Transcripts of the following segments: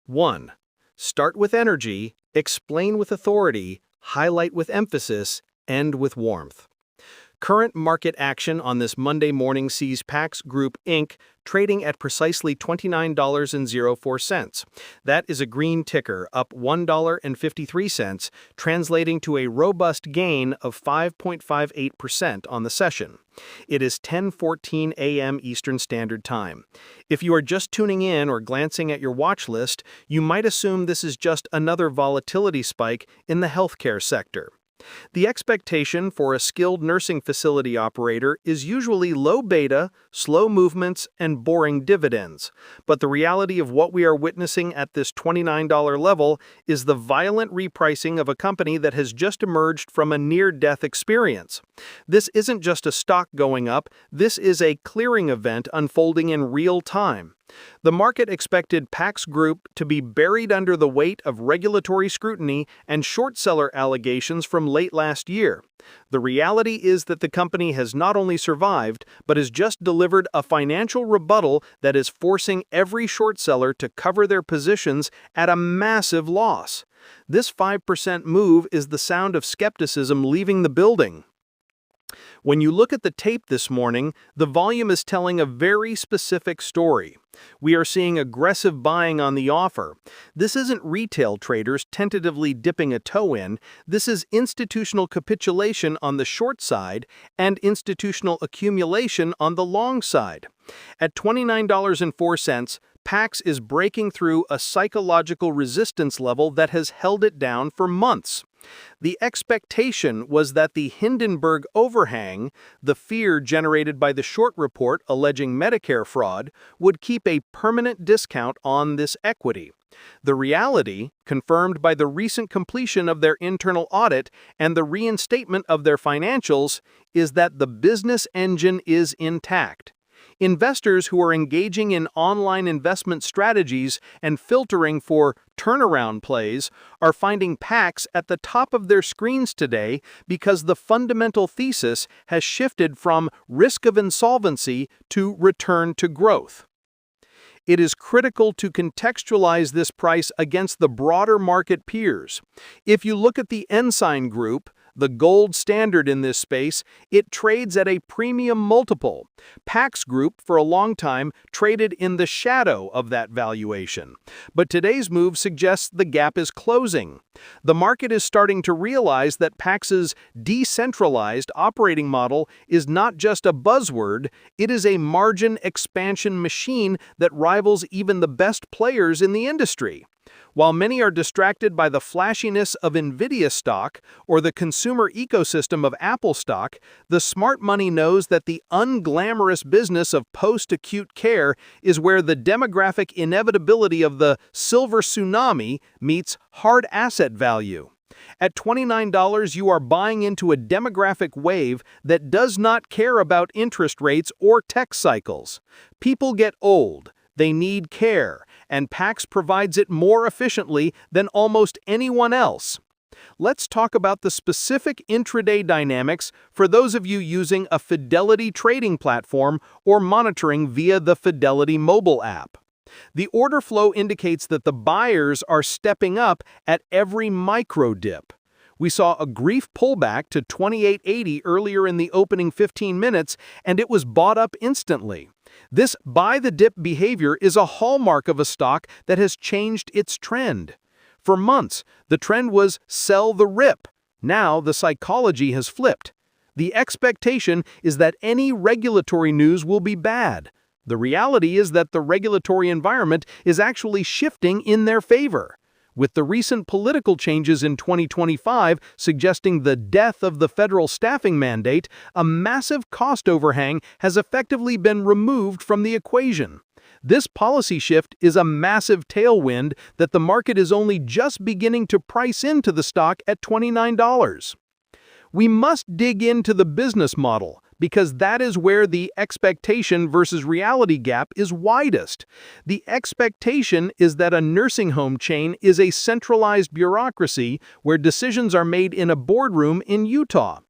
1. Start with energy, explain with authority, highlight with emphasis, end with warmth. Current market action on this Monday morning sees PACS Group Inc. trading at precisely $29.04. That is a green ticker, up $1.53, translating to a robust gain of 5.58% on the session. It is 10:14 a.m. Eastern Standard Time. If you are just tuning in or glancing at your watch list, you might assume this is just another volatility spike in the healthcare sector. The expectation for a skilled nursing facility operator is usually low beta, slow movements, and boring dividends. But the reality of what we are witnessing at this $29 level is the violent repricing of a company that has just emerged from a near-death experience. This isn't just a stock going up, this is a clearing event unfolding in real time. The market expected PACS Group to be buried under the weight of regulatory scrutiny and short seller allegations from late last year. The reality is that the company has not only survived, but has just delivered a financial rebuttal that is forcing every short seller to cover their positions at a massive loss. This 5% move is the sound of skepticism leaving the building. When you look at the tape this morning, the volume is telling a very specific story. We are seeing aggressive buying on the offer. This isn't retail traders tentatively dipping a toe in. This is institutional capitulation on the short side and institutional accumulation on the long side. At $29.04, PACS is breaking through a psychological resistance level that has held it down for months. The expectation was that the Hindenburg overhang, the fear generated by the short report alleging Medicare fraud, would keep a permanent discount on this equity. The reality, confirmed by the recent completion of their internal audit and the reinstatement of their financials, is that the business engine is intact. Investors who are engaging in online investment strategies and filtering for turnaround plays are finding PACS at the top of their screens today because the fundamental thesis has shifted from risk of insolvency to return to growth. It is critical to contextualize this price against the broader market peers. If you look at the Ensign Group, the gold standard in this space, it trades at a premium multiple. PACS Group, for a long time, traded in the shadow of that valuation. But today's move suggests the gap is closing. The market is starting to realize that PACS's decentralized operating model is not just a buzzword, it is a margin expansion machine that rivals even the best players in the industry. While many are distracted by the flashiness of Nvidia stock or the consumer ecosystem of Apple stock, the smart money knows that the unglamorous business of post-acute care is where the demographic inevitability of the silver tsunami meets hard asset value. At $29, you are buying into a demographic wave that does not care about interest rates or tech cycles. People get old. They need care, and PACS provides it more efficiently than almost anyone else. Let's talk about the specific intraday dynamics for those of you using a Fidelity trading platform or monitoring via the Fidelity mobile app. The order flow indicates that the buyers are stepping up at every micro dip. We saw a brief pullback to 28.80 earlier in the opening 15 minutes, and it was bought up instantly. This buy-the-dip behavior is a hallmark of a stock that has changed its trend. For months, the trend was sell the rip. Now the psychology has flipped. The expectation is that any regulatory news will be bad. The reality is that the regulatory environment is actually shifting in their favor. With the recent political changes in 2025 suggesting the death of the federal staffing mandate, a massive cost overhang has effectively been removed from the equation. This policy shift is a massive tailwind that the market is only just beginning to price into the stock at $29. We must dig into the business model, because that is where the expectation versus reality gap is widest. The expectation is that a nursing home chain is a centralized bureaucracy where decisions are made in a boardroom in Utah.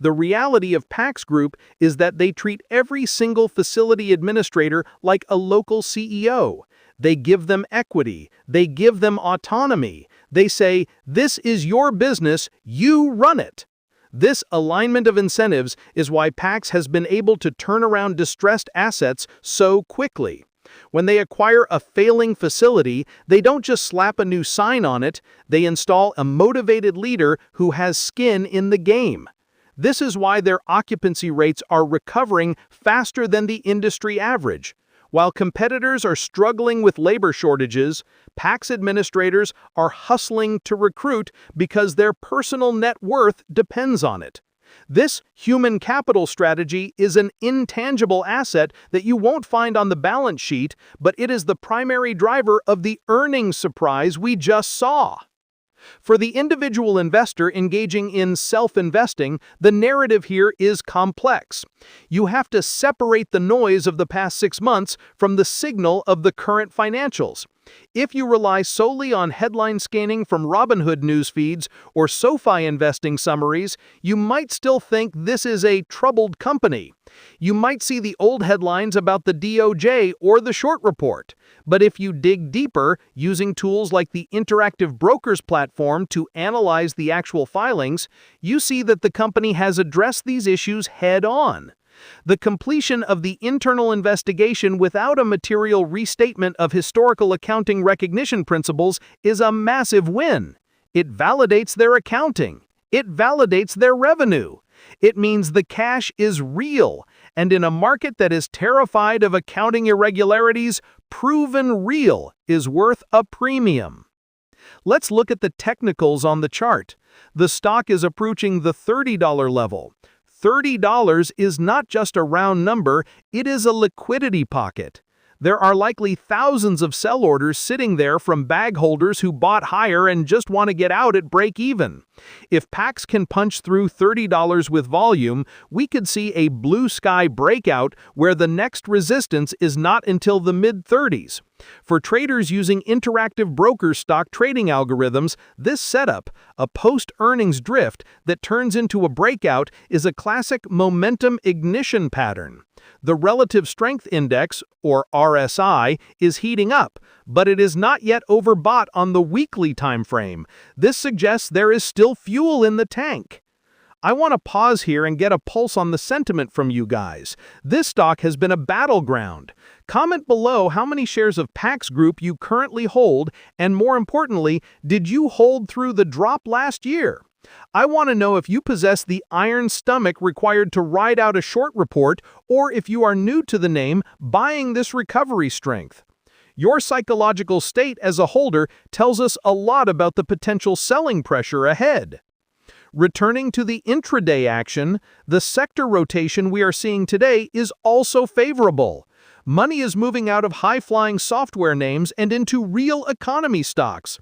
The reality of PACS Group is that they treat every single facility administrator like a local CEO. They give them equity. They give them autonomy. They say, "This is your business, you run it." This alignment of incentives is why PACS has been able to turn around distressed assets so quickly. When they acquire a failing facility, they don't just slap a new sign on it, they install a motivated leader who has skin in the game. This is why their occupancy rates are recovering faster than the industry average. While competitors are struggling with labor shortages, PACS administrators are hustling to recruit because their personal net worth depends on it. This human capital strategy is an intangible asset that you won't find on the balance sheet, but it is the primary driver of the earnings surprise we just saw. For the individual investor engaging in self-investing, the narrative here is complex. You have to separate the noise of the past 6 months from the signal of the current financials. If you rely solely on headline scanning from Robinhood news feeds or SoFi investing summaries, you might still think this is a troubled company. You might see the old headlines about the DOJ or the short report. But if you dig deeper, using tools like the Interactive Brokers platform to analyze the actual filings, you see that the company has addressed these issues head-on. The completion of the internal investigation without a material restatement of historical accounting recognition principles is a massive win. It validates their accounting. It validates their revenue. It means the cash is real, and in a market that is terrified of accounting irregularities, proven real is worth a premium. Let's look at the technicals on the chart. The stock is approaching the $30 level. $30 is not just a round number, it is a liquidity pocket. There are likely thousands of sell orders sitting there from bag holders who bought higher and just want to get out at break even. If PACS can punch through $30 with volume, we could see a blue sky breakout where the next resistance is not until the mid-30s. For traders using Interactive Brokers stock trading algorithms, this setup, a post-earnings drift that turns into a breakout, is a classic momentum ignition pattern. The Relative Strength Index, or RSI, is heating up, but it is not yet overbought on the weekly time frame. This suggests there is still fuel in the tank. I want to pause here and get a pulse on the sentiment from you guys. This stock has been a battleground. Comment below how many shares of PACS Group you currently hold, and more importantly, did you hold through the drop last year? I want to know if you possess the iron stomach required to ride out a short report, or if you are new to the name, buying this recovery strength. Your psychological state as a holder tells us a lot about the potential selling pressure ahead. Returning to the intraday action, the sector rotation we are seeing today is also favorable. Money is moving out of high-flying software names and into real economy stocks.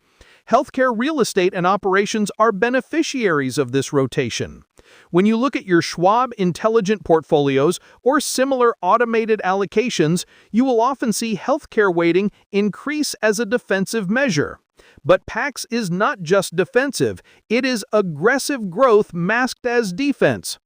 Healthcare real estate and operations are beneficiaries of this rotation. When you look at your Schwab Intelligent portfolios or similar automated allocations, you will often see healthcare weighting increase as a defensive measure. But PACS is not just defensive, it is aggressive growth masked as defense.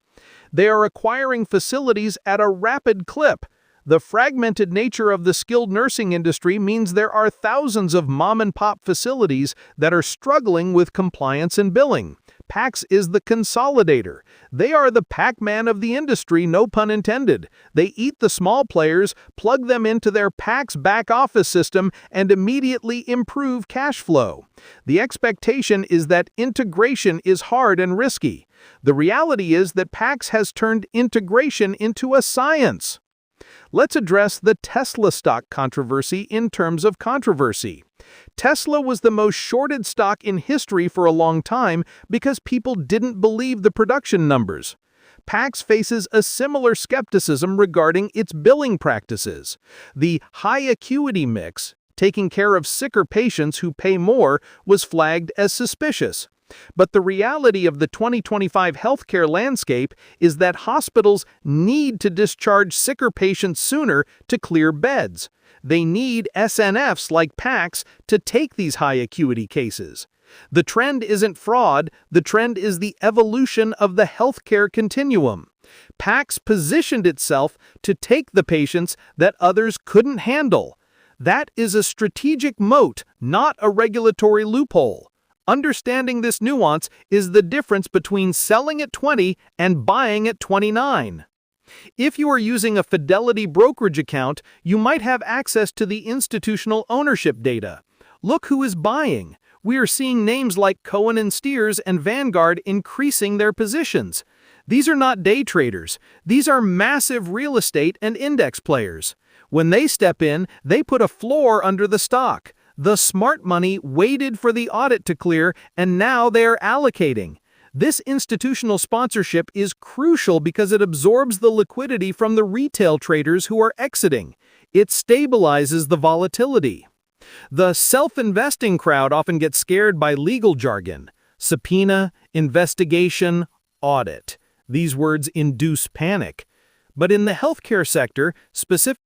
They are acquiring facilities at a rapid clip. The fragmented nature of the skilled nursing industry means there are thousands of mom-and-pop facilities that are struggling with compliance and billing. PACS is the consolidator. They are the Pac-Man of the industry, no pun intended. They eat the small players, plug them into their PACS back-office system, and immediately improve cash flow. The expectation is that integration is hard and risky. The reality is that PACS has turned integration into a science. Let's address the Tesla stock controversy in terms of controversy. Tesla was the most shorted stock in history for a long time because people didn't believe the production numbers. PACS faces a similar skepticism regarding its billing practices. The high acuity mix, taking care of sicker patients who pay more, was flagged as suspicious. But the reality of the 2025 healthcare landscape is that hospitals need to discharge sicker patients sooner to clear beds. They need SNFs like PACS to take these high acuity cases. The trend isn't fraud, the trend is the evolution of the healthcare continuum. PACS positioned itself to take the patients that others couldn't handle. That is a strategic moat, not a regulatory loophole. Understanding this nuance is the difference between selling at 20 and buying at 29. If you are using a Fidelity brokerage account, you might have access to the institutional ownership data. Look who is buying. We are seeing names like Cohen & Steers and Vanguard increasing their positions. These are not day traders. These are massive real estate and index players. When they step in, they put a floor under the stock. The smart money waited for the audit to clear, and now they are allocating. This institutional sponsorship is crucial because it absorbs the liquidity from the retail traders who are exiting. It stabilizes the volatility. The self-investing crowd often gets scared by legal jargon: subpoena, investigation, audit. These words induce panic. But in the healthcare sector, specific